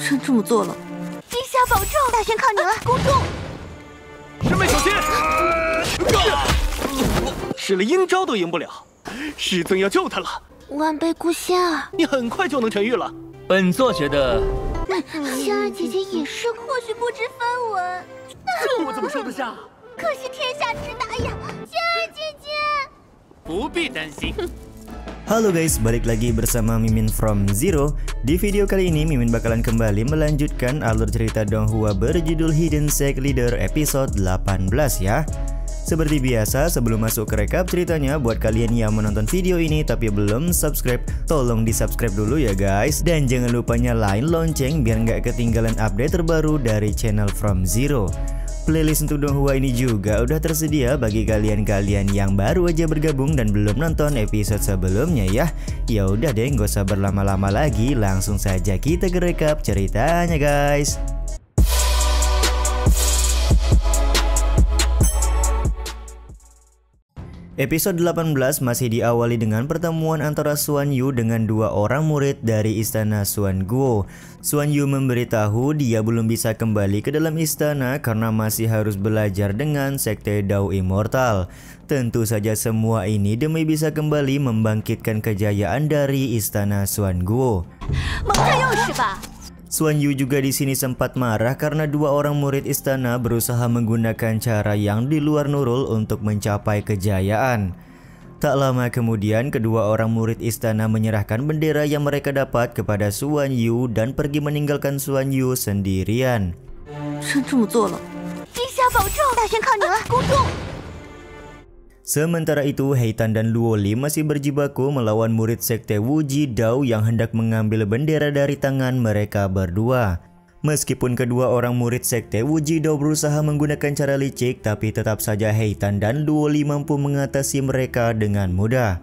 真这么做了。陛下保重，大权靠你了，公主。师妹小心！使了阴招都赢不了，师尊要救他了。晚辈孤仙儿，你很快就能痊愈了。本座觉得，仙儿姐姐也是，或许不知分文。这我怎么说得下？可惜天下之大呀，仙儿姐姐。不必担心。Halo guys, balik lagi bersama Mimin from Zero. Di video kali ini Mimin bakalan kembali melanjutkan alur cerita Donghua berjudul Hidden Sect Leader episode 18 ya. Seperti biasa, sebelum masuk ke rekap ceritanya, buat kalian yang menonton video ini tapi belum subscribe, tolong di subscribe dulu ya guys. Dan jangan lupa nyalain lonceng biar nggak ketinggalan update terbaru dari channel From Zero. Playlist untuk Donghua ini juga udah tersedia bagi kalian-kalian yang baru aja bergabung dan belum nonton episode sebelumnya ya. Ya udah deh, nggak usah berlama-lama lagi, langsung saja kita ke rekap ceritanya guys. Episode 18 masih diawali dengan pertemuan antara Xuan Yu dengan dua orang murid dari istana Xuan Guo. Xuan Yu memberitahu dia belum bisa kembali ke dalam istana karena masih harus belajar dengan sekte Dao Immortal. Tentu saja semua ini demi bisa kembali membangkitkan kejayaan dari istana Xuan Guo. Xuan Yu juga di sini sempat marah karena dua orang murid istana berusaha menggunakan cara yang di luar nurul untuk mencapai kejayaan. Tak lama kemudian, kedua orang murid istana menyerahkan bendera yang mereka dapat kepada Xuan Yu dan pergi meninggalkan Xuan Yu sendirian. Sementara itu, Heitan dan Luoli masih berjibaku melawan murid sekte Wuji Dao yang hendak mengambil bendera dari tangan mereka berdua. Meskipun kedua orang murid sekte Wuji Dao berusaha menggunakan cara licik, tapi tetap saja Heitan dan Luoli mampu mengatasi mereka dengan mudah.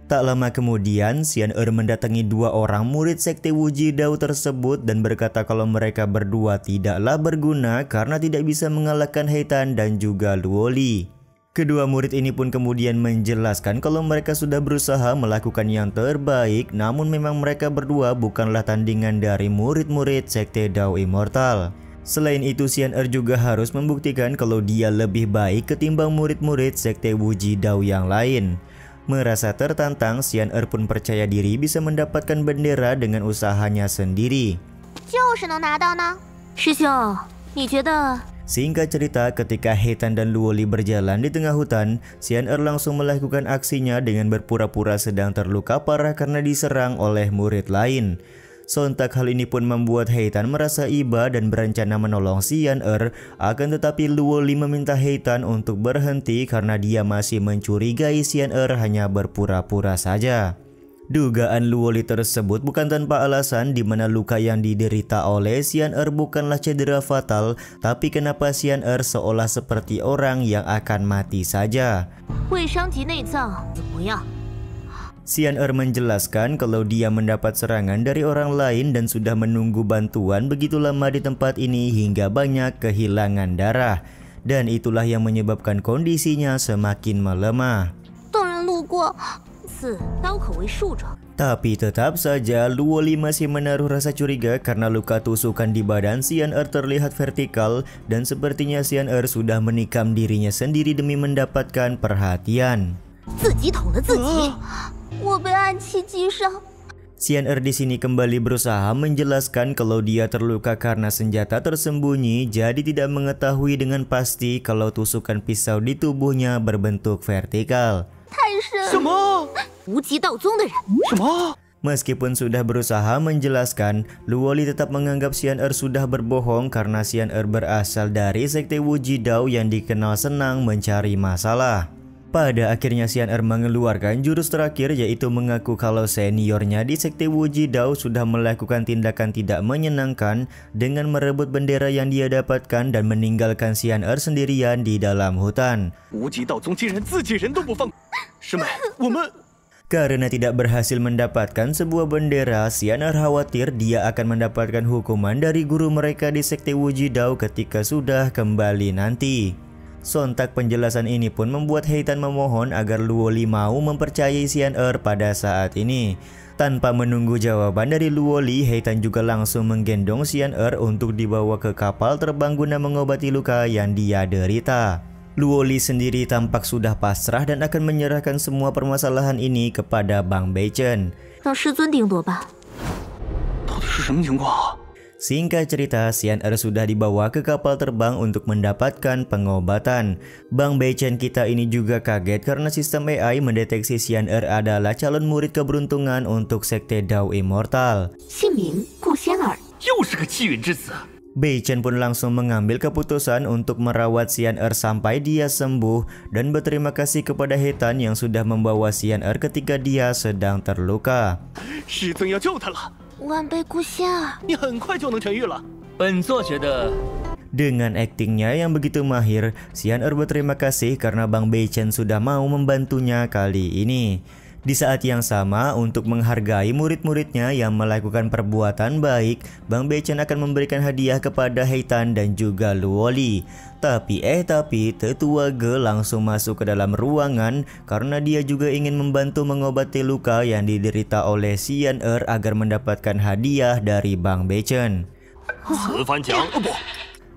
Tak lama kemudian, Xian Er mendatangi dua orang murid sekte Wuji Dao tersebut dan berkata kalau mereka berdua tidaklah berguna karena tidak bisa mengalahkan Heitan dan juga Luoli. Kedua murid ini pun kemudian menjelaskan kalau mereka sudah berusaha melakukan yang terbaik, namun memang mereka berdua bukanlah tandingan dari murid-murid sekte Dao Immortal. Selain itu, Xian Er juga harus membuktikan kalau dia lebih baik ketimbang murid-murid sekte Wuji Dao yang lain. Merasa tertantang, Xian Er pun percaya diri bisa mendapatkan bendera dengan usahanya sendiri. Singkat cerita, ketika Heitan dan Luoli berjalan di tengah hutan, Xian Er langsung melakukan aksinya dengan berpura-pura sedang terluka parah karena diserang oleh murid lain. Sontak hal ini pun membuat Heitan merasa iba dan berencana menolong Xian Er, akan tetapi Luoli meminta Heitan untuk berhenti karena dia masih mencurigai Xian Er hanya berpura-pura saja. Dugaan Luoli tersebut bukan tanpa alasan, di mana luka yang diderita oleh Xian Er bukanlah cedera fatal, tapi kenapa Xian Er seolah seperti orang yang akan mati saja. Xian Er menjelaskan kalau dia mendapat serangan dari orang lain dan sudah menunggu bantuan begitu lama di tempat ini hingga banyak kehilangan darah. Dan itulah yang menyebabkan kondisinya semakin melemah. Tapi tetap saja Luoli masih menaruh rasa curiga karena luka tusukan di badan Xian Er terlihat vertikal dan sepertinya Xian Er sudah menikam dirinya sendiri demi mendapatkan perhatian. Xian Er di sini kembali berusaha menjelaskan kalau dia terluka karena senjata tersembunyi, jadi tidak mengetahui dengan pasti kalau tusukan pisau di tubuhnya berbentuk vertikal. Meskipun sudah berusaha menjelaskan, Luoli tetap menganggap Xian Er sudah berbohong karena Xian Er berasal dari sekte Wuji Dao yang dikenal senang mencari masalah. Pada akhirnya Xian Er mengeluarkan jurus terakhir, yaitu mengaku kalau seniornya di sekte Wuji Dao sudah melakukan tindakan tidak menyenangkan dengan merebut bendera yang dia dapatkan dan meninggalkan Xian Er sendirian di dalam hutan. Karena tidak berhasil mendapatkan sebuah bendera, Xian Er khawatir dia akan mendapatkan hukuman dari guru mereka di sekte Wuji Dao ketika sudah kembali nanti. Sontak penjelasan ini pun membuat Heitan memohon agar Luoli mau mempercayai Xian'er pada saat ini. Tanpa menunggu jawaban dari Luoli, Heitan juga langsung menggendong Xian'er untuk dibawa ke kapal terbang guna mengobati luka yang dia derita. Luoli sendiri tampak sudah pasrah dan akan menyerahkan semua permasalahan ini kepada Bang Beichen. Singkat cerita, Xian'er sudah dibawa ke kapal terbang untuk mendapatkan pengobatan. Bang Beichen kita ini juga kaget karena sistem AI mendeteksi Xian'er adalah calon murid keberuntungan untuk Sekte Dao Immortal. Beichen pun langsung mengambil keputusan untuk merawat Xian'er sampai dia sembuh dan berterima kasih kepada Heitan yang sudah membawa Xian'er ketika dia sedang terluka. Dengan aktingnya yang begitu mahir, Xian'er berterima kasih karena Bang Beichen sudah mau membantunya kali ini. Di saat yang sama, untuk menghargai murid-muridnya yang melakukan perbuatan baik, Bang Beichen akan memberikan hadiah kepada Heitan dan juga Luoli. Tapi Tetua Ge langsung masuk ke dalam ruangan karena dia juga ingin membantu mengobati luka yang diderita oleh Xian'er agar mendapatkan hadiah dari Bang Beichen.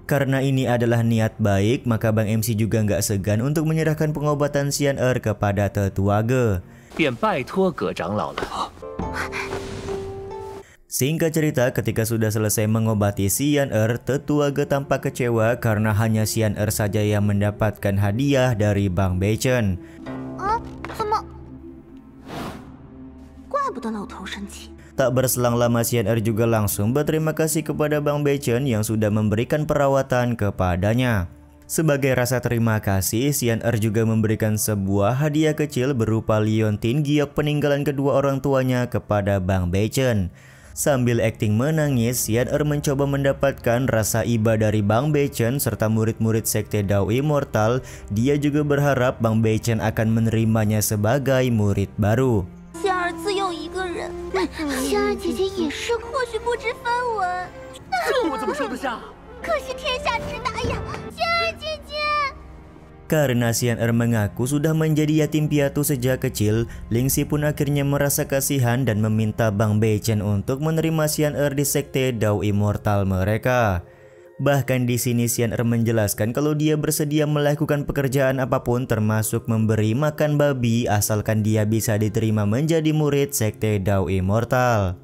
Karena ini adalah niat baik, maka Bang MC juga nggak segan untuk menyerahkan pengobatan Xian'er kepada Tetua Ge. Singkat cerita, ketika sudah selesai mengobati Xian'er, Tetua Ge tampak kecewa karena hanya Xian'er saja yang mendapatkan hadiah dari Bang Beichen. Tak berselang lama, Xian'er juga langsung berterima kasih kepada Bang Beichen yang sudah memberikan perawatan kepadanya. Sebagai rasa terima kasih, Xian'er juga memberikan sebuah hadiah kecil berupa liontin giok peninggalan kedua orang tuanya kepada Bang Beichen. Sambil akting menangis, Xian'er mencoba mendapatkan rasa iba dari Bang Beichen serta murid-murid Sekte Dao Immortal. Dia juga berharap Bang Beichen akan menerimanya sebagai murid baru. Karena Xian'er mengaku sudah menjadi yatim piatu sejak kecil, Lingxi pun akhirnya merasa kasihan dan meminta Bang Beichen untuk menerima Xian'er di Sekte Dao Immortal mereka. Bahkan di sini Xian'er menjelaskan kalau dia bersedia melakukan pekerjaan apapun termasuk memberi makan babi asalkan dia bisa diterima menjadi murid Sekte Dao Immortal.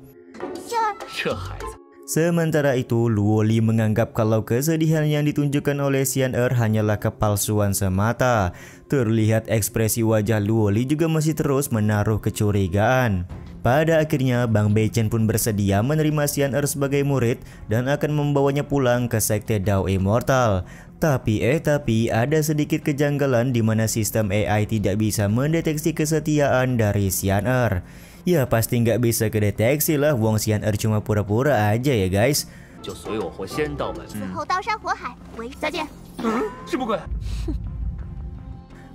Sementara itu, Luoli menganggap kalau kesedihan yang ditunjukkan oleh Xian'er hanyalah kepalsuan semata. Terlihat ekspresi wajah Luoli juga masih terus menaruh kecurigaan. Pada akhirnya, Bang Beichen pun bersedia menerima Xian'er sebagai murid dan akan membawanya pulang ke Sekte Dao Immortal. Tapi ada sedikit kejanggalan di mana sistem AI tidak bisa mendeteksi kesetiaan dari Xian'er. Ya pasti nggak bisa kedeteksi lah, wong Xian'er cuma pura-pura aja ya guys.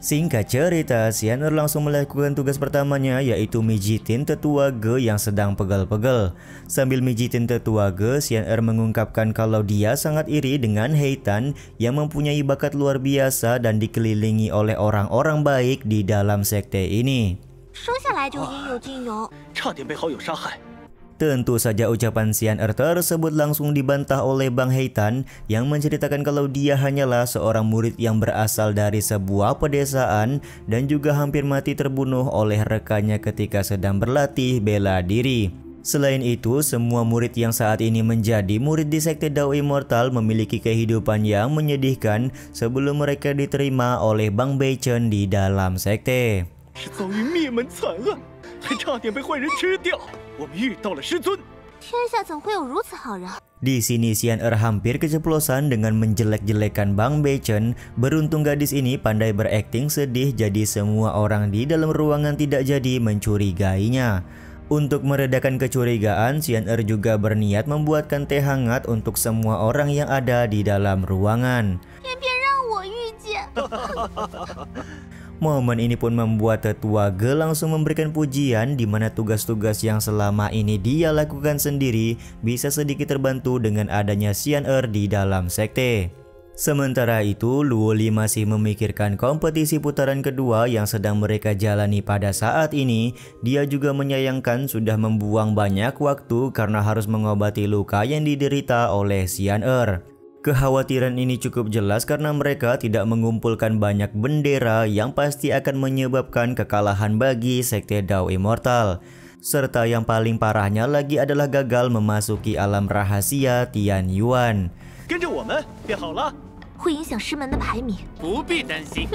Singkat cerita, Xian'er langsung melakukan tugas pertamanya, yaitu mijitin Tetua Ge yang sedang pegel-pegel. Sambil mijitin Tetua Ge, Xian'er mengungkapkan kalau dia sangat iri dengan Heitan yang mempunyai bakat luar biasa dan dikelilingi oleh orang-orang baik di dalam sekte ini. Tentu saja ucapan Xian'er tersebut langsung dibantah oleh Bang Heitan yang menceritakan kalau dia hanyalah seorang murid yang berasal dari sebuah pedesaan dan juga hampir mati terbunuh oleh rekannya ketika sedang berlatih bela diri. Selain itu, semua murid yang saat ini menjadi murid di Sekte Dao Immortal memiliki kehidupan yang menyedihkan sebelum mereka diterima oleh Bang Beichen di dalam sekte. Di sini Xian'er hampir keceplosan dengan menjelek-jelekan Bang Beichen. Beruntung gadis ini pandai berakting sedih, jadi semua orang di dalam ruangan tidak jadi mencurigainya. Untuk meredakan kecurigaan, Xian'er juga berniat membuatkan teh hangat untuk semua orang yang ada di dalam ruangan. Momen ini pun membuat Tetua Ge langsung memberikan pujian di mana tugas-tugas yang selama ini dia lakukan sendiri bisa sedikit terbantu dengan adanya Xian'er di dalam sekte. Sementara itu, Luo Li masih memikirkan kompetisi putaran kedua yang sedang mereka jalani pada saat ini. Dia juga menyayangkan sudah membuang banyak waktu karena harus mengobati luka yang diderita oleh Xian Er. Kekhawatiran ini cukup jelas karena mereka tidak mengumpulkan banyak bendera yang pasti akan menyebabkan kekalahan bagi Sekte Dao Immortal. Serta yang paling parahnya lagi adalah gagal memasuki alam rahasia Tian Yuan. 跟着我们便好了。 会影响师门的排名。 不必担心。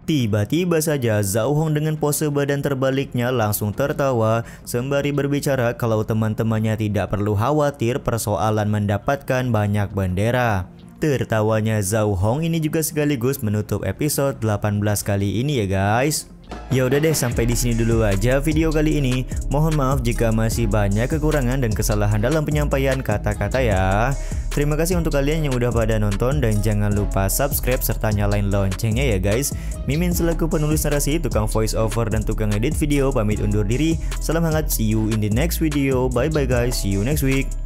Tiba-tiba saja Zhao Hong dengan pose badan terbaliknya langsung tertawa sembari berbicara kalau teman-temannya tidak perlu khawatir persoalan mendapatkan banyak bendera. Tertawanya Zhao Hong ini juga sekaligus menutup episode 18 kali ini ya guys. Ya udah deh, sampai di sini dulu aja video kali ini. Mohon maaf jika masih banyak kekurangan dan kesalahan dalam penyampaian kata-kata ya. Terima kasih untuk kalian yang udah pada nonton dan jangan lupa subscribe serta nyalain loncengnya ya guys. Mimin selaku penulis narasi, tukang voice over dan tukang edit video pamit undur diri. Salam hangat, see you in the next video. Bye bye guys, see you next week.